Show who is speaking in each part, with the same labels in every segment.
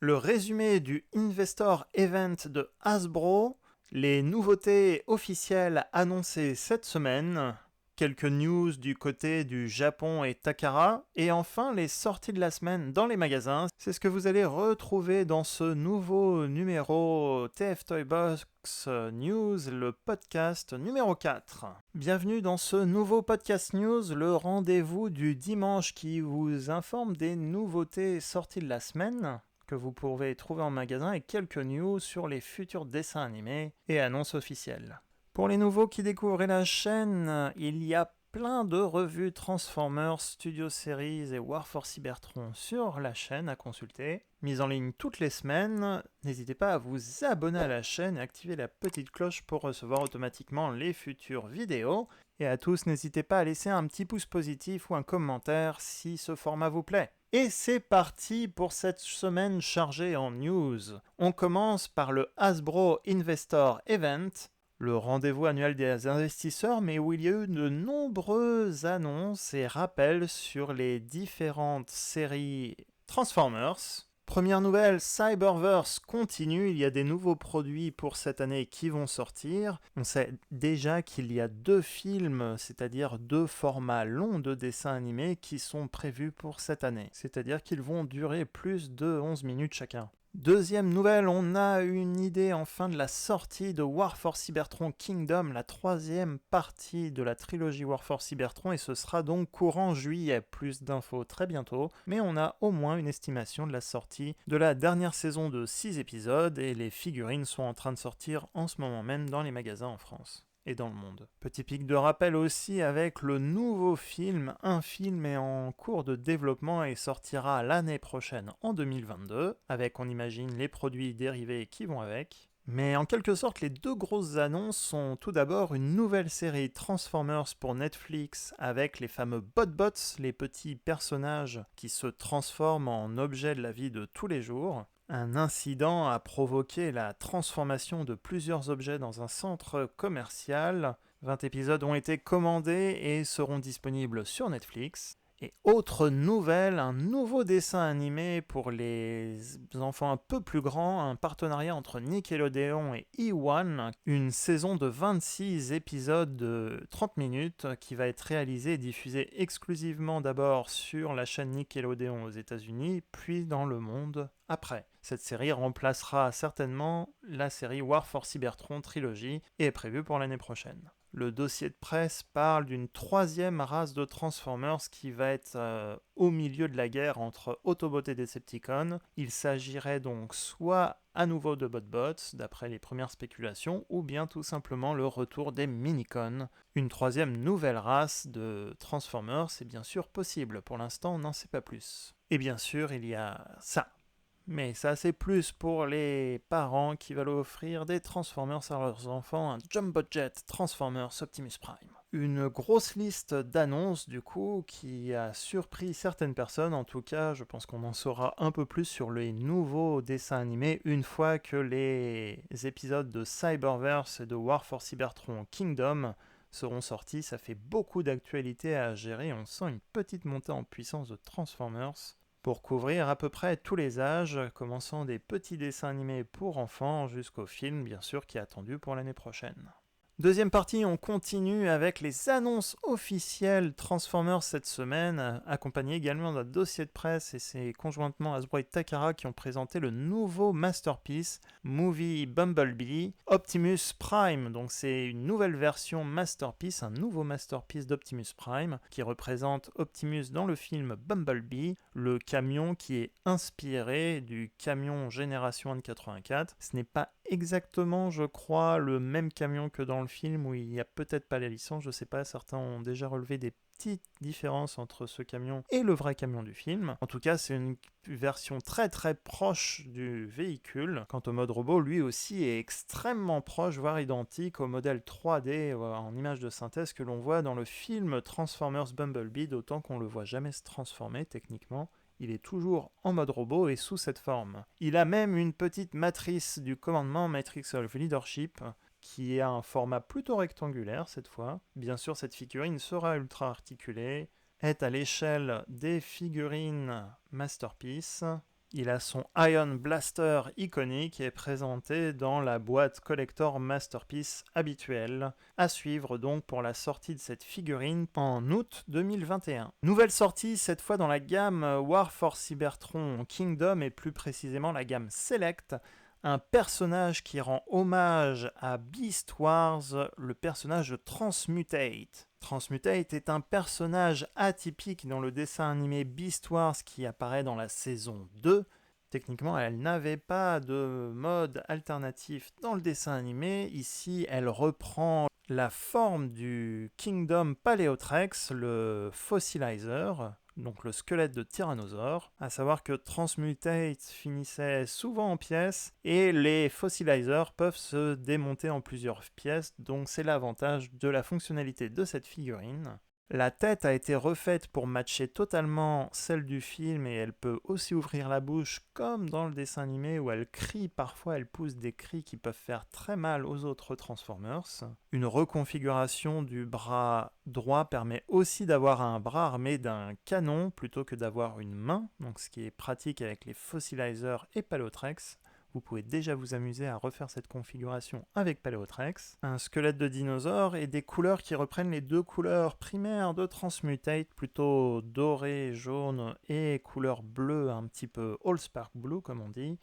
Speaker 1: le résumé du Investor Event de Hasbro, les nouveautés officielles annoncées cette semaine, quelques news du côté du Japon et Takara, et enfin les sorties de la semaine dans les magasins. C'est ce que vous allez retrouver dans ce nouveau numéro TF Toy Box News, le podcast numéro 4. Bienvenue dans ce nouveau podcast news, le rendez-vous du dimanche qui vous informe des nouveautés sorties de la semaine que vous pouvez trouver en magasin et quelques news sur les futurs dessins animés et annonces officielles. Pour les nouveaux qui découvrent la chaîne, il y a plein de revues Transformers, Studio Series et War for Cybertron sur la chaîne à consulter, mises en ligne toutes les semaines. N'hésitez pas à vous abonner à la chaîne et activer la petite cloche pour recevoir automatiquement les futures vidéos. Et à tous, n'hésitez pas à laisser un petit pouce positif ou un commentaire si ce format vous plaît. Et c'est parti pour cette semaine chargée en news. On commence par le Hasbro Investor Event, le rendez-vous annuel des investisseurs, mais où il y a eu de nombreuses annonces et rappels sur les différentes séries Transformers. Première nouvelle, Cyberverse continue, il y a des nouveaux produits pour cette année qui vont sortir. On sait déjà qu'il y a 2 films, c'est-à-dire 2 formats longs de dessins animés qui sont prévus pour cette année. C'est-à-dire qu'ils vont durer plus de 11 minutes chacun. Deuxième nouvelle, on a une idée enfin de la sortie de War for Cybertron Kingdom, la 3e partie de la trilogie War for Cybertron, et ce sera donc courant juillet. Plus d'infos très bientôt, mais on a au moins une estimation de la sortie de la dernière saison de 6 épisodes, et les figurines sont en train de sortir en ce moment même dans les magasins en France et dans le monde. Petit pic de rappel aussi avec le nouveau film. Un film est en cours de développement et sortira l'année prochaine en 2022, avec, on imagine, les produits dérivés qui vont avec. Mais en quelque sorte, les 2 grosses annonces sont tout d'abord une nouvelle série Transformers pour Netflix avec les fameux BotBots, les petits personnages qui se transforment en objets de la vie de tous les jours. Un incident a provoqué la transformation de plusieurs objets dans un centre commercial. 20 épisodes ont été commandés et seront disponibles sur Netflix. Et autre nouvelle, un nouveau dessin animé pour les enfants un peu plus grands, un partenariat entre Nickelodeon et eOne, une saison de 26 épisodes de 30 minutes qui va être réalisée et diffusée exclusivement d'abord sur la chaîne Nickelodeon aux États-Unis, puis dans le monde après. Cette série remplacera certainement la série War for Cybertron Trilogy et est prévue pour l'année prochaine. Le dossier de presse parle d'une 3e race de Transformers qui va être au milieu de la guerre entre Autobots et Decepticons. Il s'agirait donc soit à nouveau de BotBots, d'après les premières spéculations, ou bien tout simplement le retour des Minicons. Une 3e nouvelle race de Transformers est bien sûr possible. Pour l'instant, on n'en sait pas plus. Et bien sûr, il y a ça. Mais ça, c'est plus pour les parents qui veulent offrir des Transformers à leurs enfants, un Jumbo Jet Transformers Optimus Prime. Une grosse liste d'annonces, du coup, qui a surpris certaines personnes. En tout cas, je pense qu'on en saura un peu plus sur les nouveaux dessins animés une fois que les épisodes de Cyberverse et de War for Cybertron Kingdom seront sortis. Ça fait beaucoup d'actualités à gérer. On sent une petite montée en puissance de Transformers pour couvrir à peu près tous les âges, commençant des petits dessins animés pour enfants jusqu'au film, bien sûr, qui est attendu pour l'année prochaine. Deuxième partie, on continue avec les annonces officielles Transformers cette semaine, accompagnées également d'un dossier de presse, et c'est conjointement Hasbro et Takara qui ont présenté le nouveau Masterpiece, Movie Bumblebee, Optimus Prime. Donc c'est une nouvelle version Masterpiece, un nouveau Masterpiece d'Optimus Prime, qui représente Optimus dans le film Bumblebee, le camion qui est inspiré du camion Génération 1 de 84. Ce n'est pas exactement, je crois, le même camion que dans le film où il n'y a peut-être pas la licence, je sais pas, certains ont déjà relevé des petites différences entre ce camion et le vrai camion du film. En tout cas, c'est une version très très proche du véhicule. Quant au mode robot, lui aussi est extrêmement proche, voire identique au modèle 3D en image de synthèse que l'on voit dans le film Transformers Bumblebee, d'autant qu'on le voit jamais se transformer techniquement. Il est toujours en mode robot et sous cette forme. Il a même une petite matrice du commandement, Matrix of Leadership, qui a un format plutôt rectangulaire cette fois. Bien sûr, cette figurine sera ultra articulée, est à l'échelle des figurines Masterpiece, Il a son Ion Blaster iconique et est présenté dans la boîte Collector Masterpiece habituelle. À suivre donc pour la sortie de cette figurine en août 2021. Nouvelle sortie cette fois dans la gamme War for Cybertron Kingdom et plus précisément la gamme Select. Un personnage qui rend hommage à Beast Wars, le personnage de Transmutate. Transmutate est un personnage atypique dans le dessin animé Beast Wars qui apparaît dans la saison 2. Techniquement, elle n'avait pas de mode alternatif dans le dessin animé. Ici, elle reprend la forme du Kingdom Paleotrex, le fossilizer, donc le squelette de tyrannosaure, à savoir que Transmutate finissait souvent en pièces et les fossilizers peuvent se démonter en plusieurs pièces, donc c'est l'avantage de la fonctionnalité de cette figurine. La tête a été refaite pour matcher totalement celle du film et elle peut aussi ouvrir la bouche comme dans le dessin animé où elle crie, parfois elle pousse des cris qui peuvent faire très mal aux autres Transformers. Une reconfiguration du bras droit permet aussi d'avoir un bras armé d'un canon plutôt que d'avoir une main, donc ce qui est pratique avec les Fossilizers et Paleotrex. Vous pouvez déjà vous amuser à refaire cette configuration avec Paleotrex. Un squelette de dinosaure et des couleurs qui reprennent les deux couleurs primaires de Transmutate, plutôt doré, jaune et couleur bleue, un petit peu Allspark Blue comme on dit.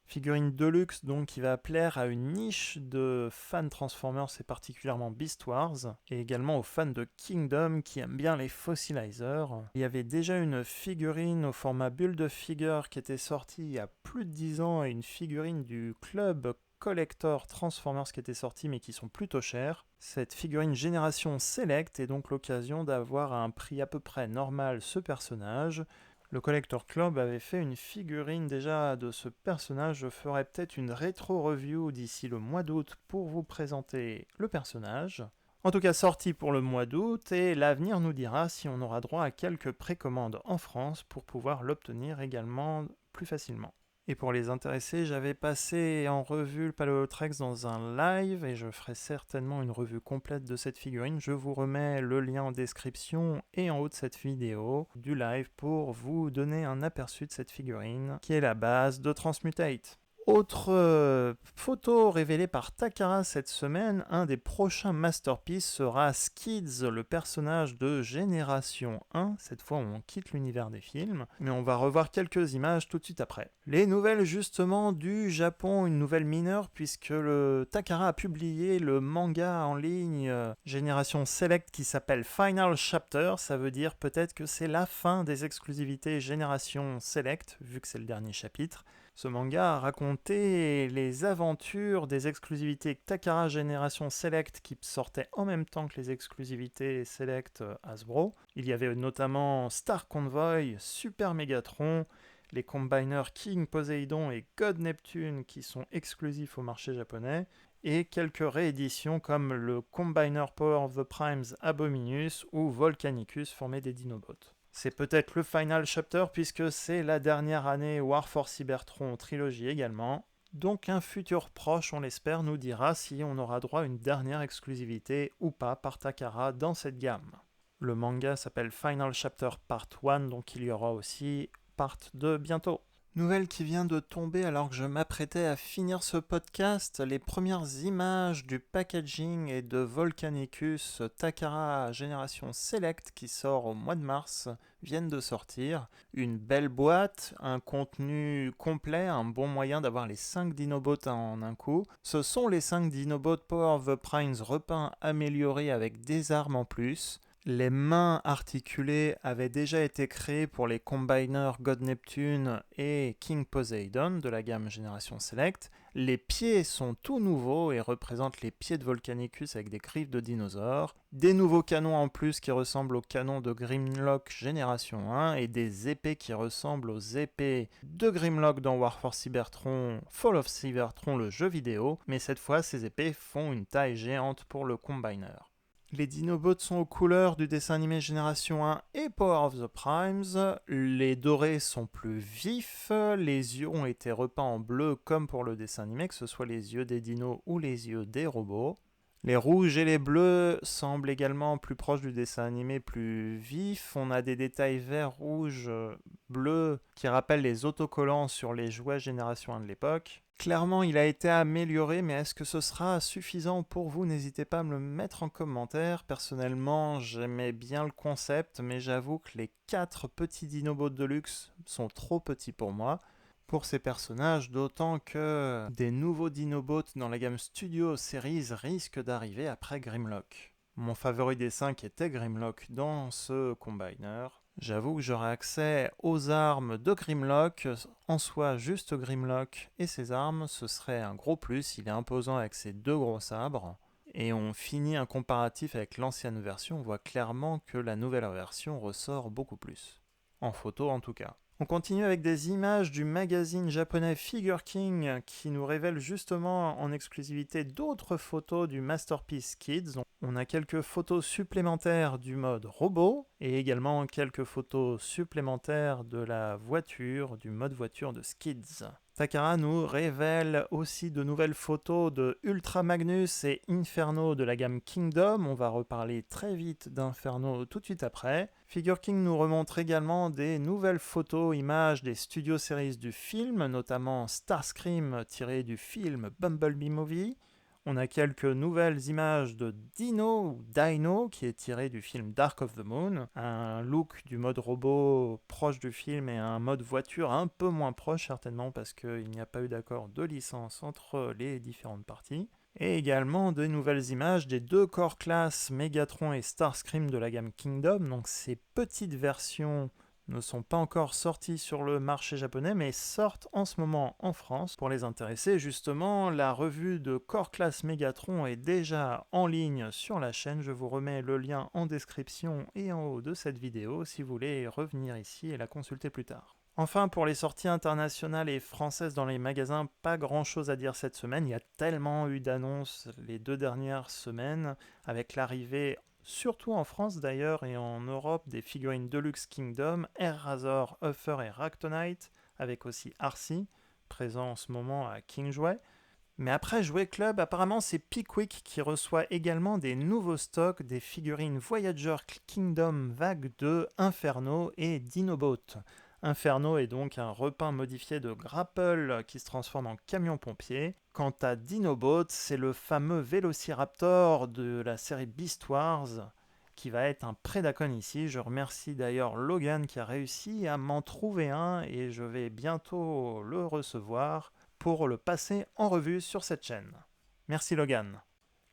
Speaker 1: Figurine deluxe donc qui va plaire à une niche de fans Transformers et particulièrement Beast Wars et également aux fans de Kingdom qui aiment bien les fossilizers. Il y avait déjà une figurine au format bulle de figure qui était sortie il y a plus de 10 ans et une figurine du club Collector Transformers qui était sortie mais qui sont plutôt chères. Cette figurine Génération Select est donc l'occasion d'avoir à un prix à peu près normal ce personnage. Le Collector Club avait fait une figurine déjà de ce personnage. Je ferai peut-être une rétro-review d'ici le mois d'août pour vous présenter le personnage. En tout cas, sorti pour le mois d'août, et l'avenir nous dira si on aura droit à quelques précommandes en France pour pouvoir l'obtenir également plus facilement. Et pour les intéressés, j'avais passé en revue le Paleotrex dans un live et je ferai certainement une revue complète de cette figurine. Je vous remets le lien en description et en haut de cette vidéo du live pour vous donner un aperçu de cette figurine qui est la base de Transmutate. Autre photo révélée par Takara cette semaine, un des prochains masterpieces sera Skids, le personnage de Génération 1. Cette fois, on quitte l'univers des films, mais on va revoir quelques images tout de suite après. Les nouvelles justement du Japon, une nouvelle mineure, puisque le Takara a publié le manga en ligne Génération Select qui s'appelle Final Chapter. Ça veut dire peut-être que c'est la fin des exclusivités Génération Select, vu que c'est le dernier chapitre. Ce manga a raconté les aventures des exclusivités Takara Génération Select qui sortaient en même temps que les exclusivités Select Hasbro. Il y avait notamment Star Convoy, Super Megatron, les combiners King Poseidon et God Neptune qui sont exclusifs au marché japonais, et quelques rééditions comme le Combiner Power of the Primes Abominus ou Volcanicus formé des Dinobots. C'est peut-être le final chapter puisque c'est la dernière année War for Cybertron trilogie également. Donc un futur proche, on l'espère, nous dira si on aura droit à une dernière exclusivité ou pas par Takara dans cette gamme. Le manga s'appelle Final Chapter Part 1, donc il y aura aussi Part 2 bientôt. Nouvelle qui vient de tomber alors que je m'apprêtais à finir ce podcast, les premières images du packaging et de Volcanicus Takara Génération Select qui sort au mois de mars viennent de sortir. Une belle boîte, un contenu complet, un bon moyen d'avoir les 5 Dinobots en un coup. Ce sont les 5 Dinobots Power of the Primes repeints améliorés avec des armes en plus. Les mains articulées avaient déjà été créées pour les combiners God Neptune et King Poseidon de la gamme Génération Select. Les pieds sont tout nouveaux et représentent les pieds de Volcanicus avec des griffes de dinosaures. Des nouveaux canons en plus qui ressemblent aux canons de Grimlock Génération 1 et des épées qui ressemblent aux épées de Grimlock dans War for Cybertron, Fall of Cybertron le jeu vidéo, mais cette fois ces épées font une taille géante pour le combiner. Les Dinobots sont aux couleurs du dessin animé Génération 1 et Power of the Primes. Les dorés sont plus vifs, les yeux ont été repeints en bleu comme pour le dessin animé, que ce soit les yeux des dinos ou les yeux des robots. Les rouges et les bleus semblent également plus proches du dessin animé, plus vif. On a des détails vert, rouge, bleu qui rappellent les autocollants sur les jouets Génération 1 de l'époque. Clairement, il a été amélioré, mais est-ce que ce sera suffisant pour vous? N'hésitez pas à me le mettre en commentaire. Personnellement, j'aimais bien le concept, mais j'avoue que les 4 petits Dinobots de luxe sont trop petits pour moi. Pour ces personnages, d'autant que des nouveaux Dinobots dans la gamme Studio Series risquent d'arriver après Grimlock. Mon favori des 5 était Grimlock dans ce combiner. J'avoue que j'aurai accès aux armes de Grimlock, en soi juste Grimlock et ses armes, ce serait un gros plus, il est imposant avec ses 2 gros sabres. Et on finit un comparatif avec l'ancienne version, on voit clairement que la nouvelle version ressort beaucoup plus. En photo en tout cas. On continue avec des images du magazine japonais Figure King qui nous révèle justement en exclusivité d'autres photos du Masterpiece Kids. On a quelques photos supplémentaires du mode robot et également quelques photos supplémentaires de la voiture, du mode voiture de Skids. Takara nous révèle aussi de nouvelles photos de Ultra Magnus et Inferno de la gamme Kingdom. On va reparler très vite d'Inferno tout de suite après. Figure King nous remontre également des nouvelles photos, images des studio series du film, notamment Starscream tiré du film Bumblebee Movie. On a quelques nouvelles images de Dino, qui est tiré du film Dark of the Moon, un look du mode robot proche du film et un mode voiture un peu moins proche certainement parce qu'il n'y a pas eu d'accord de licence entre les différentes parties. Et également de nouvelles images des 2 core classes Megatron et Starscream de la gamme Kingdom, donc ces petites versions ne sont pas encore sortis sur le marché japonais, mais sortent en ce moment en France. Pour les intéressés, justement, la revue de Core Class Megatron est déjà en ligne sur la chaîne. Je vous remets le lien en description et en haut de cette vidéo si vous voulez revenir ici et la consulter plus tard. Enfin, pour les sorties internationales et françaises dans les magasins, pas grand chose à dire cette semaine. Il y a tellement eu d'annonces les 2 dernières semaines, avec l'arrivée surtout en France d'ailleurs et en Europe, des figurines Deluxe Kingdom, Air Razor, Uffer et Ractonite, avec aussi Arcee, présent en ce moment à King Jouet. Mais après Jouet Club, apparemment c'est Pickwick qui reçoit également des nouveaux stocks des figurines Voyager Kingdom Vague 2, Inferno et Dinobot. Inferno est donc un repeint modifié de Grapple qui se transforme en camion-pompier. Quant à Dinobot, c'est le fameux Vélociraptor de la série Beast Wars qui va être un Predacon ici. Je remercie d'ailleurs Logan qui a réussi à m'en trouver un et je vais bientôt le recevoir pour le passer en revue sur cette chaîne. Merci Logan.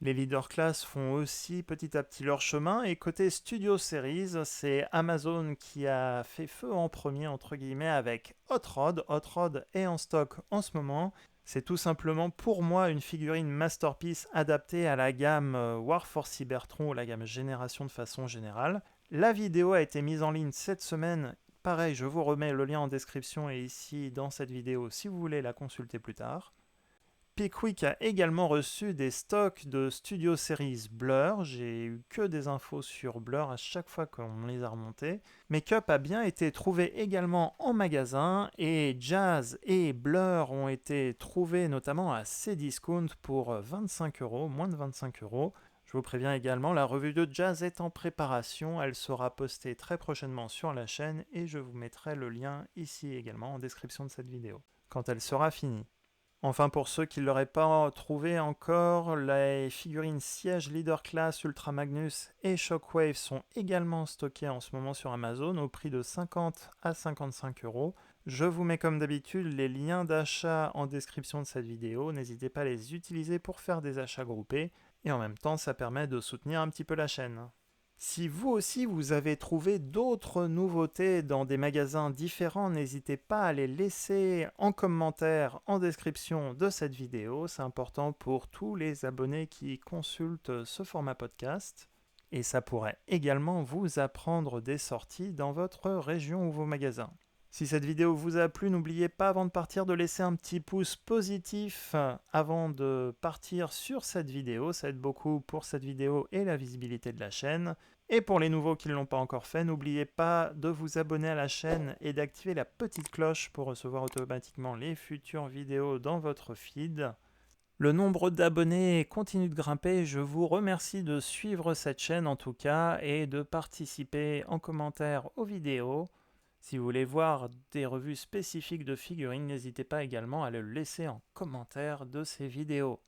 Speaker 1: Les leader class font aussi petit à petit leur chemin et côté Studio Series, c'est Amazon qui a fait feu en premier entre guillemets avec Hot Rod. Hot Rod est en stock en ce moment. C'est tout simplement pour moi une figurine Masterpiece adaptée à la gamme War for Cybertron ou la gamme Génération de façon générale. La vidéo a été mise en ligne cette semaine. Pareil, je vous remets le lien en description et ici dans cette vidéo si vous voulez la consulter plus tard. Pickwick a également reçu des stocks de Studio Series Blur. J'ai eu que des infos sur Blur à chaque fois qu'on les a remontés. Make-up a bien été trouvé également en magasin et Jazz et Blur ont été trouvés notamment à Cdiscount pour 25€, moins de 25€. Je vous préviens également, la revue de Jazz est en préparation. Elle sera postée très prochainement sur la chaîne et je vous mettrai le lien ici également en description de cette vidéo quand elle sera finie. Enfin, pour ceux qui ne l'auraient pas trouvé encore, les figurines Siège Leader Class, Ultra Magnus et Shockwave sont également stockées en ce moment sur Amazon au prix de 50 à 55€. Je vous mets comme d'habitude les liens d'achat en description de cette vidéo. N'hésitez pas à les utiliser pour faire des achats groupés et en même temps ça permet de soutenir un petit peu la chaîne. Si vous aussi vous avez trouvé d'autres nouveautés dans des magasins différents, n'hésitez pas à les laisser en commentaire, en description de cette vidéo. C'est important pour tous les abonnés qui consultent ce format podcast. Et ça pourrait également vous apprendre des sorties dans votre région ou vos magasins. Si cette vidéo vous a plu, n'oubliez pas avant de partir de laisser un petit pouce positif avant de partir sur cette vidéo. Ça aide beaucoup pour cette vidéo et la visibilité de la chaîne. Et pour les nouveaux qui ne l'ont pas encore fait, n'oubliez pas de vous abonner à la chaîne et d'activer la petite cloche pour recevoir automatiquement les futures vidéos dans votre feed. Le nombre d'abonnés continue de grimper. Je vous remercie de suivre cette chaîne en tout cas et de participer en commentaire aux vidéos. Si vous voulez voir des revues spécifiques de figurines, n'hésitez pas également à le laisser en commentaire de ces vidéos.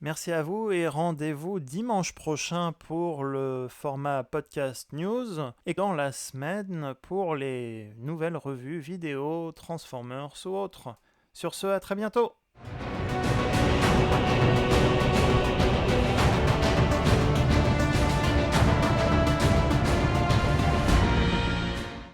Speaker 1: Merci à vous et rendez-vous dimanche prochain pour le format podcast news et dans la semaine pour les nouvelles revues vidéo, Transformers ou autres. Sur ce, à très bientôt!